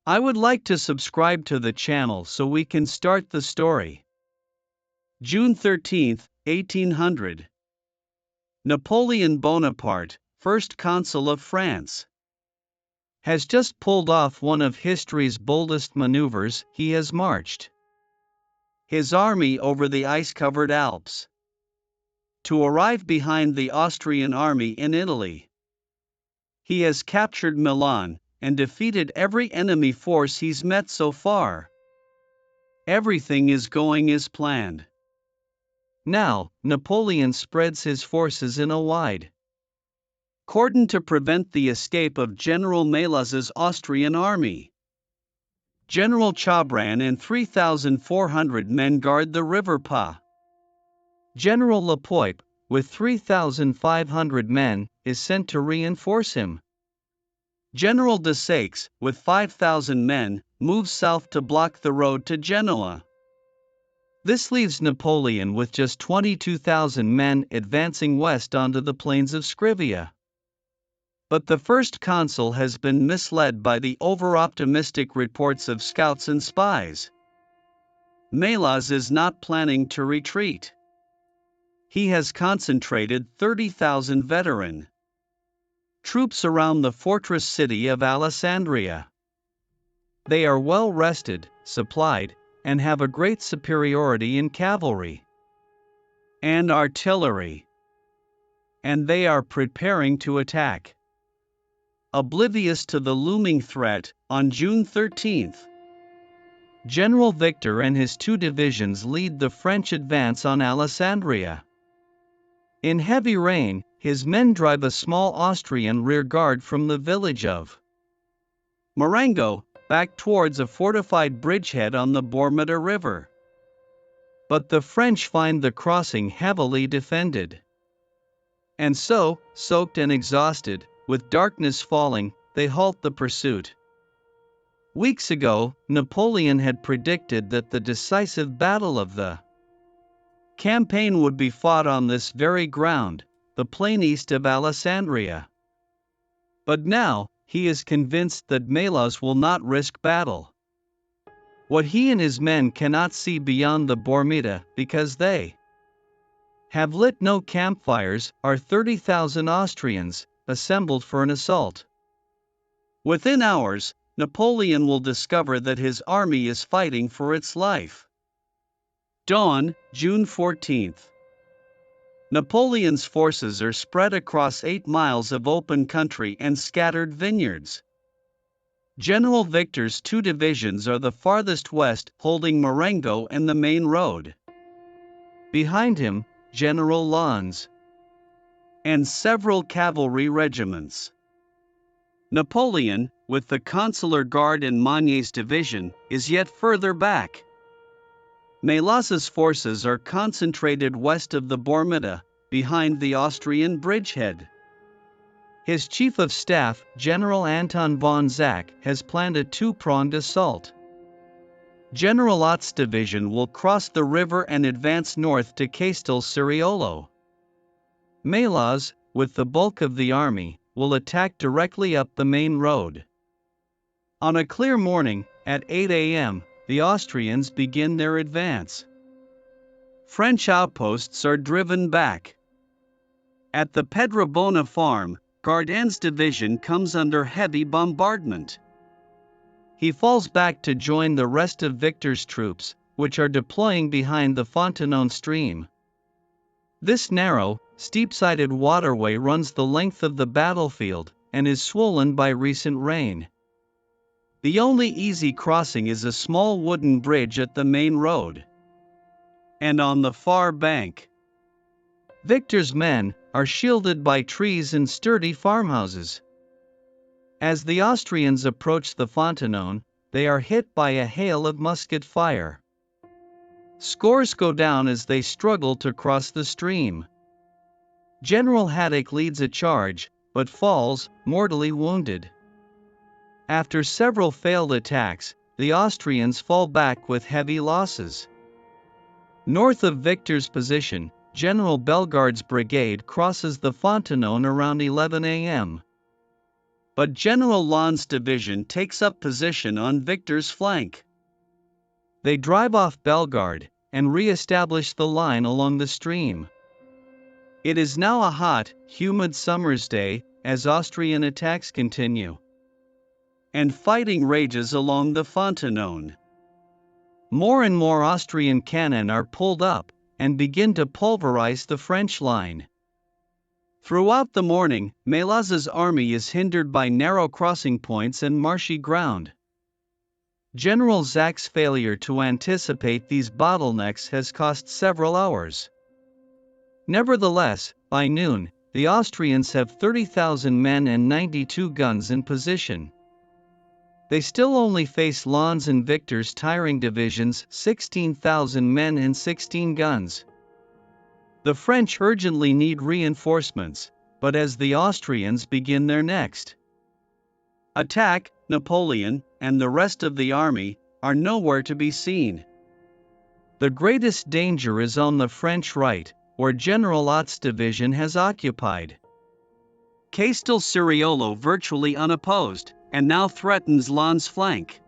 I would like to subscribe to the channel so we can start the story. June 13, 1800. Napoleon Bonaparte, first consul of France, has just pulled off one of history's boldest maneuvers. He has marched his army over the ice-covered Alps to arrive behind the Austrian army in Italy. He has captured Milan and defeated every enemy force he's met so far. Everything is going as planned. Now, Napoleon spreads his forces in a wide cordon to prevent the escape of General Melas's Austrian army. General Chabran and 3,400 men guard the river Pa. General Lepoip, with 3,500 men, is sent to reinforce him. General Desaix, with 5,000 men, moves south to block the road to Genoa. This leaves Napoleon with just 22,000 men advancing west onto the plains of Scrivia. But the first consul has been misled by the over-optimistic reports of scouts and spies. Melas is not planning to retreat. He has concentrated 30,000 veteran troops around the fortress city of Alessandria. They are well rested, supplied, and have a great superiority in cavalry and artillery. And they are preparing to attack. Oblivious to the looming threat, on June 13, General Victor and his 2 divisions lead the French advance on Alessandria. In heavy rain, his men drive a small Austrian rear guard from the village of Marengo back towards a fortified bridgehead on the Bormida River. But the French find the crossing heavily defended. And so, soaked and exhausted, with darkness falling, they halt the pursuit. Weeks ago, Napoleon had predicted that the decisive battle of the campaign would be fought on this very ground, the plain east of Alessandria. But now, he is convinced that Melas will not risk battle. What he and his men cannot see beyond the Bormida, because they have lit no campfires, are 30,000 Austrians, assembled for an assault. Within hours, Napoleon will discover that his army is fighting for its life. Dawn, June 14. Napoleon's forces are spread across 8 miles of open country and scattered vineyards. General Victor's 2 divisions are the farthest west, holding Marengo and the main road. Behind him, General Lannes and several cavalry regiments. Napoleon, with the Consular Guard and Monier's division, is yet further back. Melas's forces are concentrated west of the Bormida, behind the Austrian bridgehead. His chief of staff, General Anton von Zach, has planned a 2-pronged assault. General Ott's division will cross the river and advance north to Castel Ceriolo. Melas, with the bulk of the army, will attack directly up the main road. On a clear morning, at 8 a.m., the Austrians begin their advance. French outposts are driven back. At the Pedrabona farm, Gardan's division comes under heavy bombardment. He falls back to join the rest of Victor's troops, which are deploying behind the Fontenone stream. This narrow, steep-sided waterway runs the length of the battlefield, and is swollen by recent rain. The only easy crossing is a small wooden bridge at the main road. And on the far bank, Victor's men are shielded by trees and sturdy farmhouses. As the Austrians approach the Fontenone, they are hit by a hail of musket fire. Scores go down as they struggle to cross the stream. General Haddock leads a charge, but falls, mortally wounded. After several failed attacks, the Austrians fall back with heavy losses. North of Victor's position, General Bellegarde's brigade crosses the Fontenone around 11 a.m. but General Lannes's division takes up position on Victor's flank. They drive off Bellegarde and re-establish the line along the stream. It is now a hot, humid summer's day as Austrian attacks continue, and fighting rages along the Fontenoy. More and more Austrian cannon are pulled up and begin to pulverize the French line. Throughout the morning, Mélaz's army is hindered by narrow crossing points and marshy ground. General Desaix's failure to anticipate these bottlenecks has cost several hours. Nevertheless, by noon, the Austrians have 30,000 men and 92 guns in position. They still only face Lannes and Victor's tiring divisions, 16,000 men and 16 guns. The French urgently need reinforcements, but as the Austrians begin their next attack, Napoleon and the rest of the army are nowhere to be seen. The greatest danger is on the French right, where General Ott's division has occupied Castel virtually unopposed, and now threatens Lannes's flank.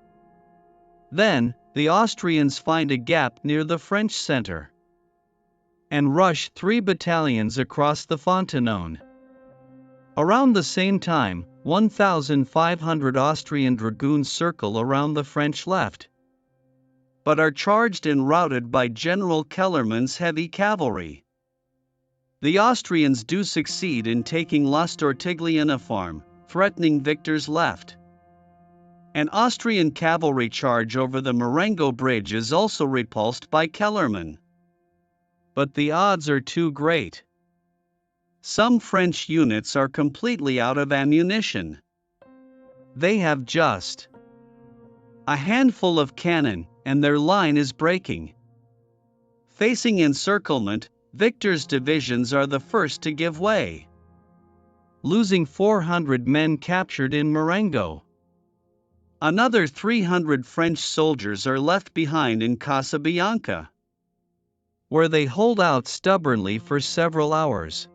Then, the Austrians find a gap near the French center and rush 3 battalions across the Fontenoy. Around the same time, 1,500 Austrian dragoons circle around the French left, but are charged and routed by General Kellermann's heavy cavalry. The Austrians do succeed in taking La Stortigliana farm, threatening Victor's left. An Austrian cavalry charge over the Marengo bridge is also repulsed by Kellermann. But the odds are too great. Some French units are completely out of ammunition. They have just a handful of cannon, and their line is breaking. Facing encirclement, Victor's divisions are the first to give way, losing 400 men captured in Marengo. Another 300 French soldiers are left behind in Casabianca, where they hold out stubbornly for several hours,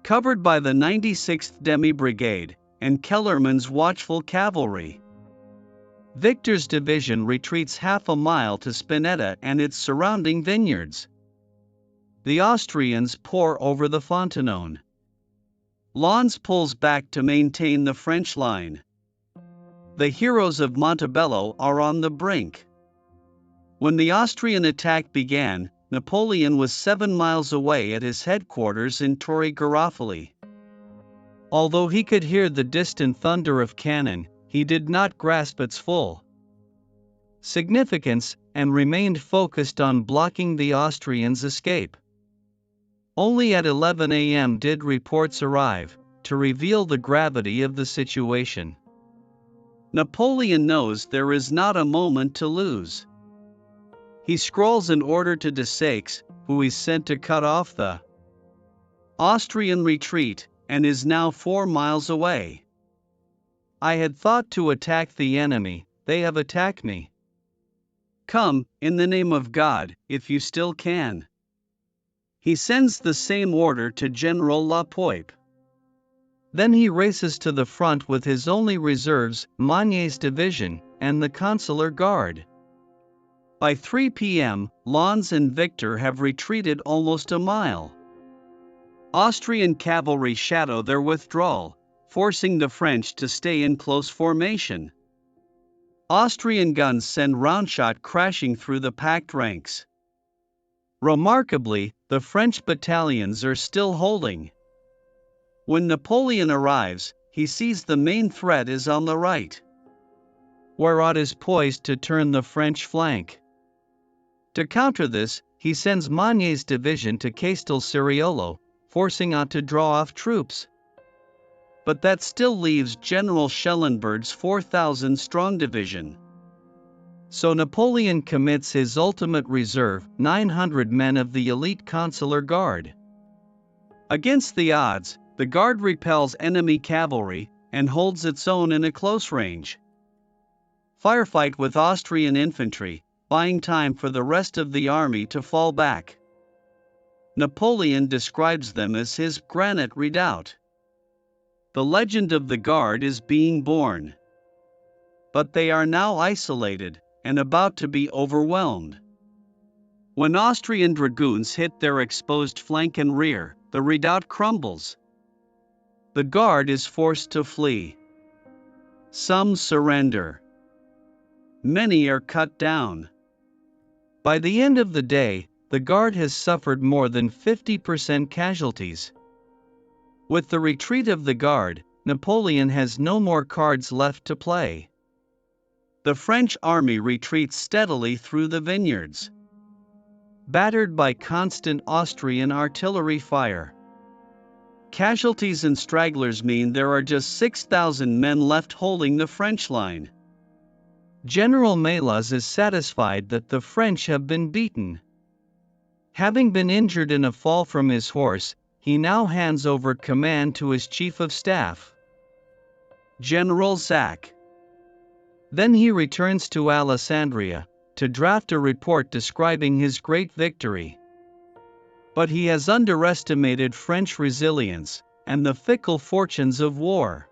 covered by the 96th Demi Brigade and Kellermann's watchful cavalry. Victor's division retreats half a mile to Spinetta and its surrounding vineyards. The Austrians pour over the Fontenoy. Lannes pulls back to maintain the French line. The heroes of Montebello are on the brink. When the Austrian attack began, Napoleon was 7 miles away at his headquarters in Torre Garofoli. Although he could hear the distant thunder of cannon, he did not grasp its full significance and remained focused on blocking the Austrians' escape. Only at 11 a.m. did reports arrive to reveal the gravity of the situation. Napoleon knows there is not a moment to lose. He scrawls an order to Desaix, who is sent to cut off the Austrian retreat, and is now 4 miles away. I had thought to attack the enemy, they have attacked me. Come, in the name of God, if you still can. He sends the same order to General Lapoip. Then he races to the front with his only reserves, Magnier's division, and the Consular Guard. By 3 p.m., Lannes and Victor have retreated almost a mile. Austrian cavalry shadow their withdrawal, forcing the French to stay in close formation. Austrian guns send roundshot crashing through the packed ranks. Remarkably, the French battalions are still holding. When Napoleon arrives, he sees the main threat is on the right, where Ott is poised to turn the French flank. To counter this, he sends Magnier's division to Castel, forcing Ott to draw off troops. But that still leaves General Schellenberg's 4,000-strong division. So Napoleon commits his ultimate reserve, 900 men of the elite Consular Guard. Against the odds, the Guard repels enemy cavalry and holds its own in a close range firefight with Austrian infantry, buying time for the rest of the army to fall back. Napoleon describes them as his granite redoubt. the legend of the Guard is being born. But they are now isolated and about to be overwhelmed. When Austrian dragoons hit their exposed flank and rear, the redoubt crumbles. The Guard is forced to flee. Some surrender. Many are cut down. By the end of the day, the Guard has suffered more than 50% casualties. With the retreat of the Guard, Napoleon has no more cards left to play. The French army retreats steadily through the vineyards, battered by constant Austrian artillery fire. Casualties and stragglers mean there are just 6,000 men left holding the French line. General Melas is satisfied that the French have been beaten. Having been injured in a fall from his horse, he now hands over command to his chief of staff, General Desaix. Then he returns to Alessandria to draft a report describing his great victory. But he has underestimated French resilience and the fickle fortunes of war.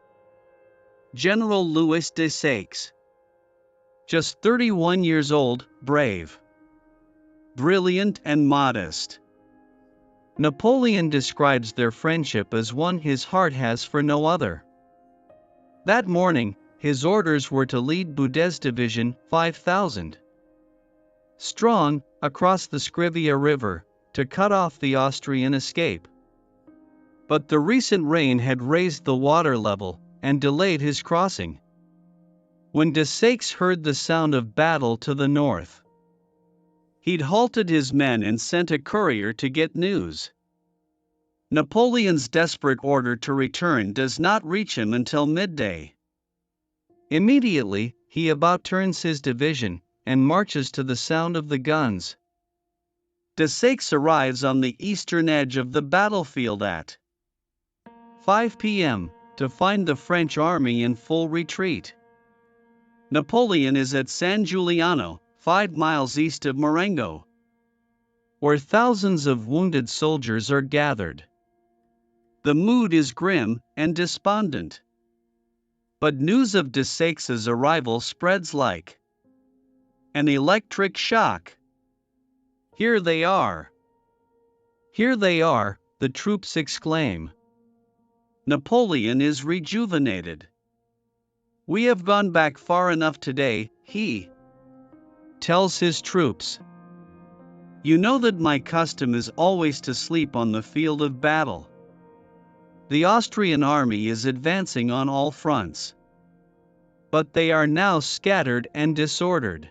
General Louis Desaix, just 31 years old, brave, brilliant and modest. Napoleon describes their friendship as one his heart has for no other. That morning, his orders were to lead Boudet's division, 5,000 strong, across the Scrivia River, to cut off the Austrian escape. But the recent rain had raised the water level and delayed his crossing. When Desaix heard the sound of battle to the north, he'd halted his men and sent a courier to get news. Napoleon's desperate order to return does not reach him until midday. Immediately, he about turns his division and marches to the sound of the guns. Desaix arrives on the eastern edge of the battlefield at 5 p.m. to find the French army in full retreat. Napoleon is at San Giuliano, 5 miles east of Marengo, where thousands of wounded soldiers are gathered. The mood is grim and despondent. But news of Desaix's arrival spreads like an electric shock. Here they are! Here they are, the troops exclaim. Napoleon is rejuvenated. We have gone back far enough today, he tells his troops. You know that my custom is always to sleep on the field of battle. The Austrian army is advancing on all fronts. But they are now scattered and disordered.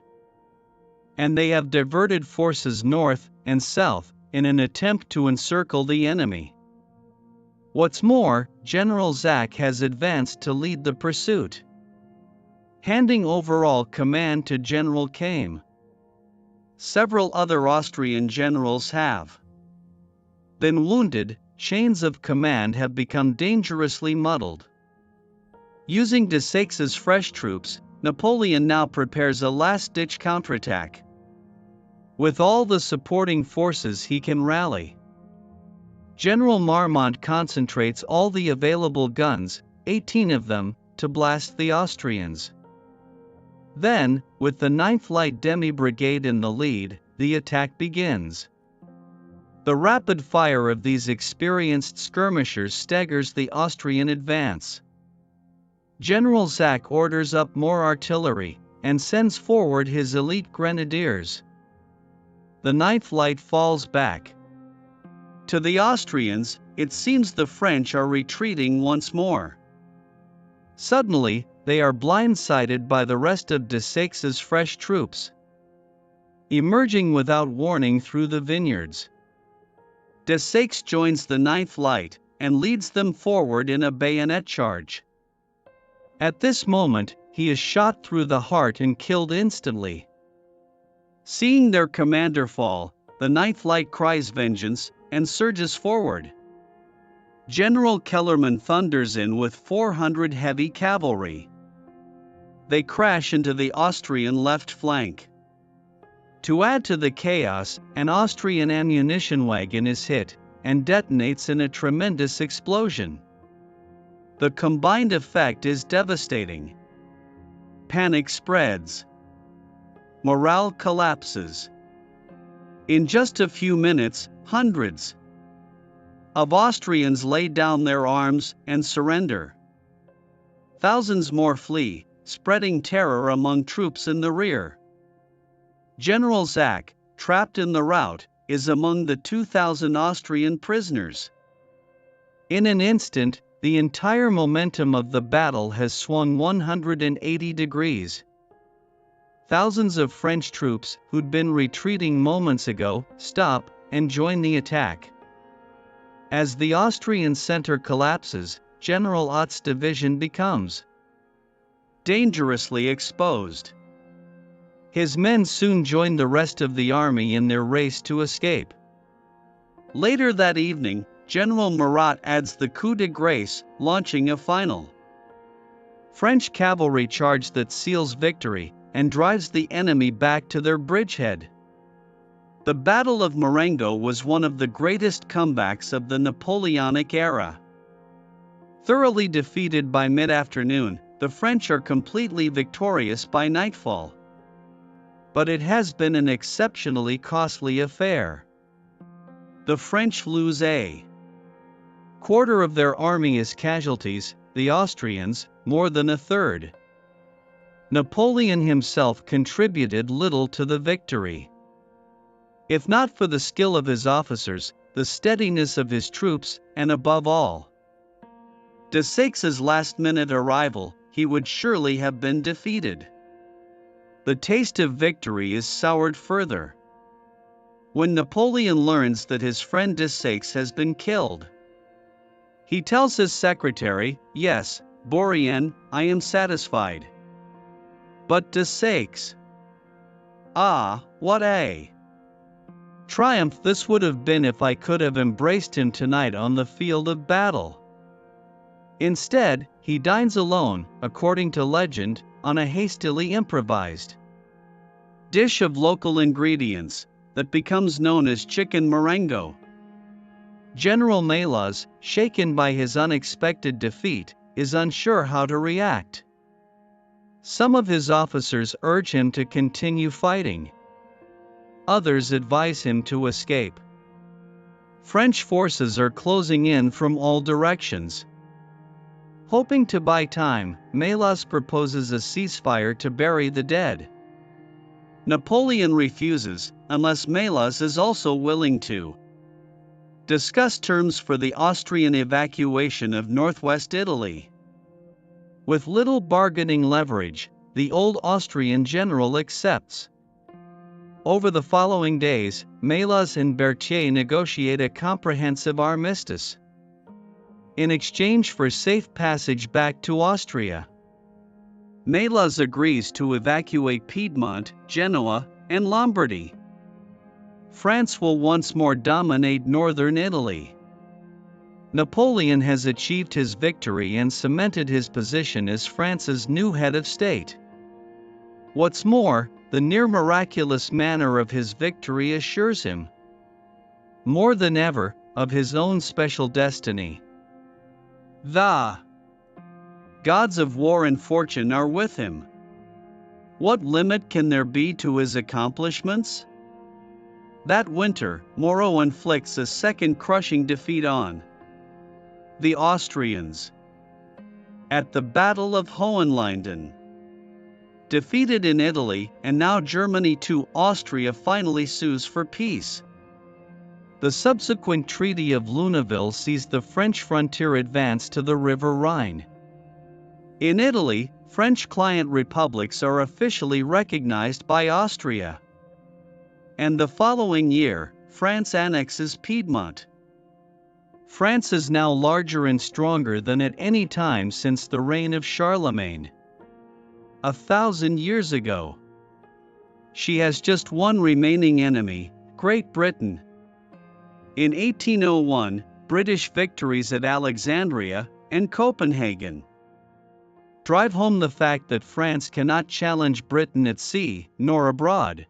And they have diverted forces north and south in an attempt to encircle the enemy. What's more, General Desaix has advanced to lead the pursuit, handing overall command to General Kame. Several other Austrian generals have been wounded. Chains of command have become dangerously muddled. Using Desaix's fresh troops, Napoleon now prepares a last-ditch counterattack. With all the supporting forces he can rally, General Marmont concentrates all the available guns, 18 of them, to blast the Austrians. Then, with the 9th Light Demi Brigade in the lead, the attack begins. The rapid fire of these experienced skirmishers staggers the Austrian advance. General Desaix orders up more artillery and sends forward his elite grenadiers. The 9th Light falls back. To the Austrians, it seems the French are retreating once more. Suddenly, they are blindsided by the rest of Desaix's fresh troops, emerging without warning through the vineyards. Desaix joins the 9th Light and leads them forward in a bayonet charge. At this moment, he is shot through the heart and killed instantly. Seeing their commander fall, the 9th Light cries vengeance and surges forward. General Kellerman thunders in with 400 heavy cavalry. They crash into the Austrian left flank. To add to the chaos, an Austrian ammunition wagon is hit and detonates in a tremendous explosion. The combined effect is devastating. Panic spreads. Morale collapses. In just a few minutes, hundreds of Austrians lay down their arms and surrender. Thousands more flee, spreading terror among troops in the rear. General Desaix, trapped in the rout, is among the 2,000 Austrian prisoners. In an instant, the entire momentum of the battle has swung 180 degrees. Thousands of French troops, who'd been retreating moments ago, stop and join the attack. As the Austrian center collapses, General Desaix's division becomes dangerously exposed. His men soon join the rest of the army in their race to escape. Later that evening, General Murat adds the coup de grace, launching a final French cavalry charge that seals victory and drives the enemy back to their bridgehead. The Battle of Marengo was one of the greatest comebacks of the Napoleonic era. Thoroughly defeated by mid-afternoon, the French are completely victorious by nightfall. But it has been an exceptionally costly affair. The French lose a quarter of their army as casualties, the Austrians, more than a third. Napoleon himself contributed little to the victory. If not for the skill of his officers, the steadiness of his troops, and above all, Desaix's last-minute arrival, he would surely have been defeated. The taste of victory is soured further when Napoleon learns that his friend Desaix has been killed. He tells his secretary, "Yes, Bourrienne, I am satisfied. But Desaix? Ah, what a triumph this would have been if I could have embraced him tonight on the field of battle." Instead, he dines alone, according to legend, on a hastily improvised dish of local ingredients that becomes known as chicken Marengo. General Desaix, shaken by his unexpected defeat, is unsure how to react. Some of his officers urge him to continue fighting. Others advise him to escape. French forces are closing in from all directions. Hoping to buy time, Desaix proposes a ceasefire to bury the dead. Napoleon refuses, unless Desaix is also willing to discuss terms for the Austrian evacuation of northwest Italy. With little bargaining leverage, the old Austrian general accepts. Over the following days, Desaix and Berthier negotiate a comprehensive armistice in exchange for safe passage back to Austria. Desaix agrees to evacuate Piedmont, Genoa, and Lombardy. France will once more dominate northern Italy. Napoleon has achieved his victory and cemented his position as France's new head of state. What's more, the near miraculous manner of his victory assures him, more than ever, of his own special destiny. The gods of war and fortune are with him. What limit can there be to his accomplishments? That winter, Moreau inflicts a second crushing defeat on the Austrians at the Battle of Hohenlinden. Defeated in Italy, and now Germany too, Austria finally sues for peace. The subsequent Treaty of Luneville sees the French frontier advance to the River Rhine. In Italy, French client republics are officially recognized by Austria. And the following year, France annexes Piedmont. France is now larger and stronger than at any time since the reign of Charlemagne. 1,000 years ago. She has just one remaining enemy, Great Britain. In 1801, British victories at Alexandria and Copenhagen drive home the fact that France cannot challenge Britain at sea, nor abroad.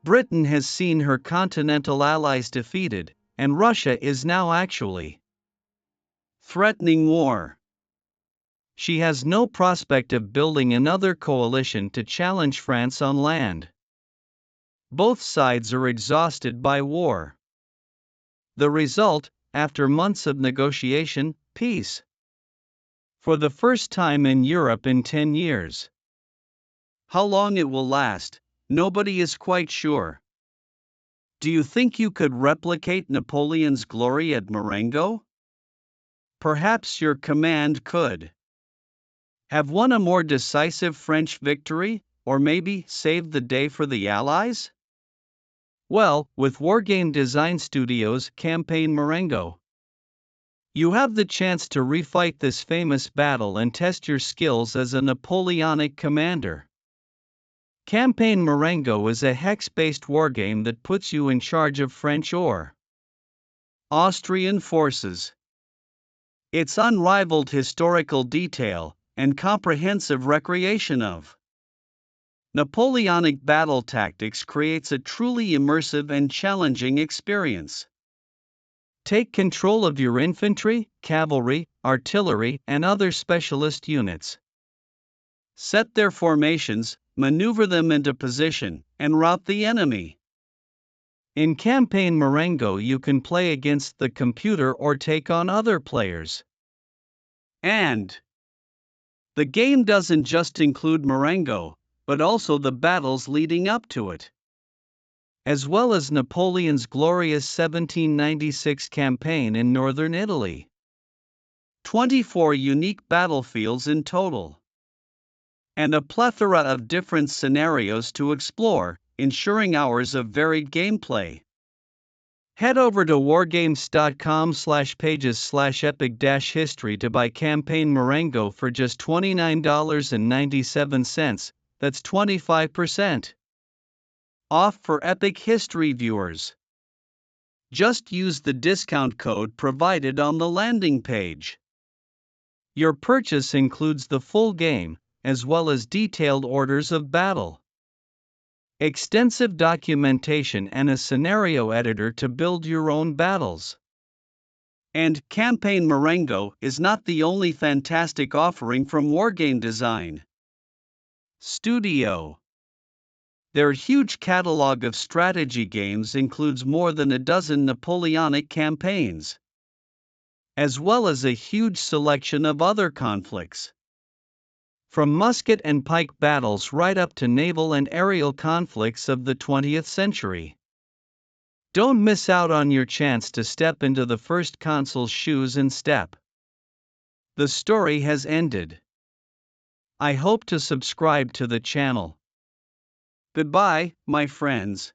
Britain has seen her continental allies defeated, and Russia is now actually threatening war. she has no prospect of building another coalition to challenge France on land. Both sides are exhausted by war. The result, after months of negotiation, peace. For the first time in Europe in 10 years. How long it will last, nobody is quite sure. Do you think you could replicate Napoleon's glory at Marengo? Perhaps your command could have won a more decisive French victory, or maybe saved the day for the Allies? Well, with Wargame Design Studios' Campaign Marengo, you have the chance to refight this famous battle and test your skills as a Napoleonic commander. Campaign Marengo is a hex-based wargame that puts you in charge of French or Austrian forces. Its unrivaled historical detail and comprehensive recreation of Napoleonic battle tactics creates a truly immersive and challenging experience. Take control of your infantry, cavalry, artillery, and other specialist units. Set their formations, maneuver them into position, and rout the enemy. In Campaign Marengo, you can play against the computer or take on other players. And the game doesn't just include Marengo, but also the battles leading up to it, as well as Napoleon's glorious 1796 campaign in northern Italy. 24 unique battlefields in total, and a plethora of different scenarios to explore, ensuring hours of varied gameplay. Head over to wargames.com/pages/epic-history to buy Campaign Marengo for just $29.97, that's 25% off for Epic History viewers. Just use the discount code provided on the landing page. Your purchase includes the full game, as well as detailed orders of battle, extensive documentation, and a scenario editor to build your own battles. And Campaign Marengo is not the only fantastic offering from Wargame Design Studio. Their huge catalog of strategy games includes more than a dozen Napoleonic campaigns, as well as a huge selection of other conflicts. From musket and pike battles right up to naval and aerial conflicts of the 20th century. Don't miss out on your chance to step into the first consul's shoes and step. The story has ended. I hope to subscribe to the channel. Goodbye, my friends.